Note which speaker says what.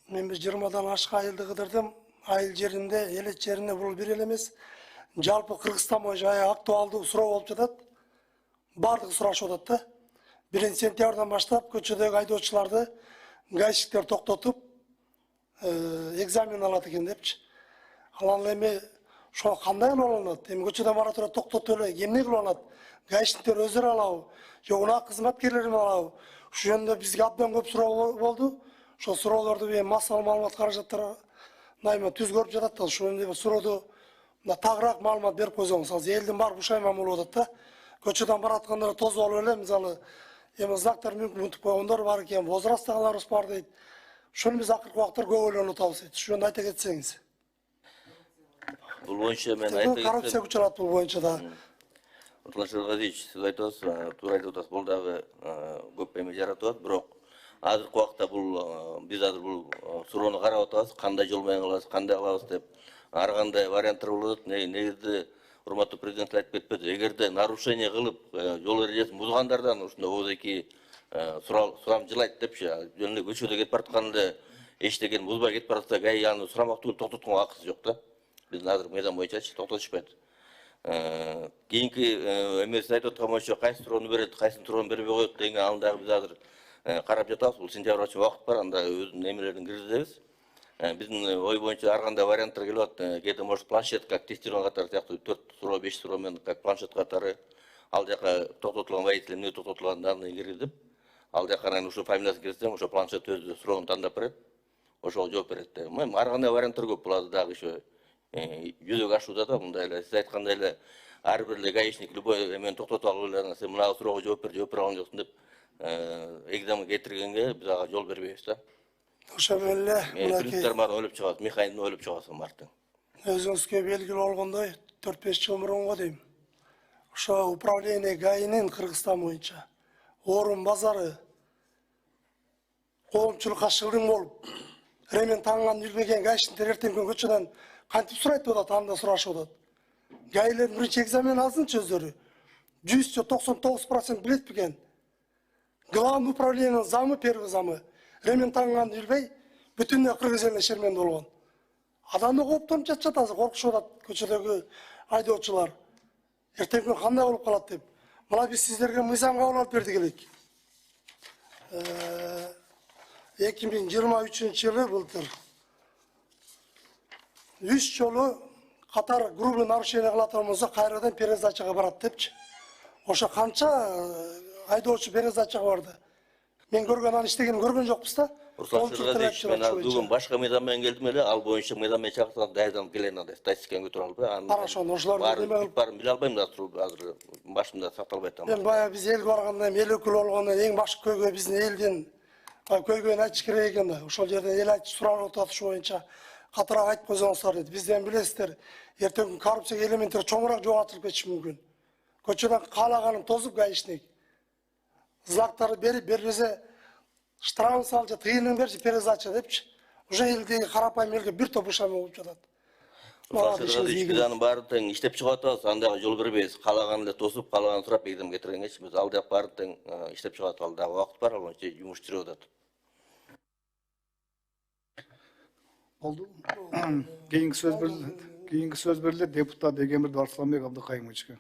Speaker 1: Мен biz 20'dan aşağı ayıldı kıdırdım. Ayıl yerinde, elet yerinde bul bir elemez. Жалпы Kırgızstan boyunca aktualdı surao olup жатат. Бардығы сурашып жатат. 1 сентябрдан баштап көчөдөгү айдоочуларды гаишниктер токтотуп, экзамен алат экен депчи. Ал эми ошо кандай кылып эми көчөдөн бара тура токтотуп эле эмне кылып алат? Гаишниктер өздөрү алабы? Же унаа кызматкерлери алабы? Ушул жөнүндө бизге абдан көп суроо болду. Ошол суроолорду эми массалык маалымат каражаттары найма түз көрүп жатат. Ошол жөнүндө сурооду тагыраак маалымат берип койсоңуз, азыр элдин баары бушайман болуп атат да. Көчөдөн бараткандар тозуп алып эле, мисалы, эми знактар мүмкүн унутуп койгондор бар экен, возрасттагыларыбыз бар дейт. Ошону биз акыркы убакта көп ойлонуп атабыз дейт. Ушул жөнүндө айта кетсеңиз.
Speaker 2: Бул боюнча мен айта кетсем.
Speaker 1: Коррупция учурат бул боюнча да.
Speaker 2: Руслан Шергазиевич, сиз айтып атасыз, туура айтып атасыз, бул дагы көп эме жаратып атат, бирок азыркы убакта бул биз азыр бул суроону карап атабыз, кандай жол менен кылабыз, кандай кылабыз деп. Ар кандай варианттар болот. Негизде урматтуу президент айтып кетпеди. Эгерде нарушение кылып, жол эрежесин бузгандардан ушундай оозеки сурам жылайт депчи. Жөн эле көчөдө кетип баратканда эчтеген бузбай кетип баратса, ГАИ аны сурамак түгүл токтотконго акысы жок да. Биздин азыр мыйзам боюнчачы токтотушпайт. Кийинки эмесин айтып аткан боюнча кайсы суроону берет, кайсын суроону бербей коет деген аны дагы биз азыр карап жатабыз. Бул сентябрга убакыт бар, анда өзүнүн эмелерин киргизебиз. Биздин ой боюнча ар кандай варианттар келип атат. Кээде может планшет как тестирование катары сыяктуу 4 суроо, 5 суроо менен как планшет катары ал жака токтотулган водитель эмне токтотулган данные киргизип, ал жака анан ушу фамилиясын киргизсем, ошо планшет өзү суроону тандап берет. Ошого жооп берет. Эми ар кандай варианттар көп. Бул азыр дагы ошо жүзөгө ашууда да, мындай эле сиз айткандай эле ар бир эле гаишник любой эмени токтотуп алып эле сен мына суроого жооп бере алган жоксуң деп экзамен кетиргенге биз ага жол бербейбиз да.
Speaker 1: Ошо менен эле
Speaker 2: мынакей ойлоп чыгат, механизмди ойлоп чыгасың бартын.
Speaker 1: Өзүңүзгө белгилүү болгондой 4-5 жыл мурунго дейм. Ошо управление ГАИнин Кыргызстан боюнча орун базары коомчулукка шылдың болуп, ремен таңган билбеген гаишниктер эртең күн көчөдөн кантип сурайт деп атат, анда сурашып атат. ГАИлер биринчи экзамен алсынчы өздөрү. 100-99% билет бекен. Главный управлениенин замы, первый замы ремен таңган билбей, бүтүндөй Кыргыз элине шерменде болгон. Адамды кооптонуп жатышат, азыр коркушуп атат көчөдөгү айдоочулар. Эртең күн кандай болуп калат деп. Мына биз сиздерге мыйзам кабыл алып бердик элек. 2023 жылы былтыр 3 жолу катар грубый нарушение кылат болсо кайрадан пересдачага барат депчи. Ошо канча айдоочу пересдачага барды. Мен көргөн аны иштегенин көргөн жокпуз да.
Speaker 2: Руслан Шергазиевич, мен бүгүн башка мыйзам менен келдим эле, ал боюнча мыйзам менен чакырсак дайрдан келен андай статистиканы көтөрүп алып,
Speaker 1: Хорошо, ошолорду
Speaker 2: баарын биле албайм да, азыр башымда сакталбайт.
Speaker 1: Мен бая биз элге барганда, эл өкүлү болгондо эң башкы көйгөй биздин элдин көйгөйүн айтыш керек экен да. Ошол жерде эл айтып сурап атат, ушу боюнча катыраак айтып койсоңуздар дейт. Бизден билесиздер, эртең коррупция элементтер чоңураак жоголтуруп кетиши мүмкүн. Көчөдөн каалаганын тозуп гаишник знактарды берип бербесе штраф салчы, тыйынын берчи, пересдача депчи. Уже элдеги карапайым элге бир топ ушам болуп жатат.
Speaker 2: Биз анын баарын тең иштеп чыгып атабыз, андайга жол бербейбиз. Каалаган эле тосуп, каалаган сурап экзамен кетиргенгечи биз ал жак баарын тең иштеп чыгып атабыз. Ал дагы убакыт бар, ал боюнча жумуш жүрүп атат.
Speaker 3: Болду. Кийинки сөз берилет депутат Эгемиров Арсланбек Абдыкайымовичке.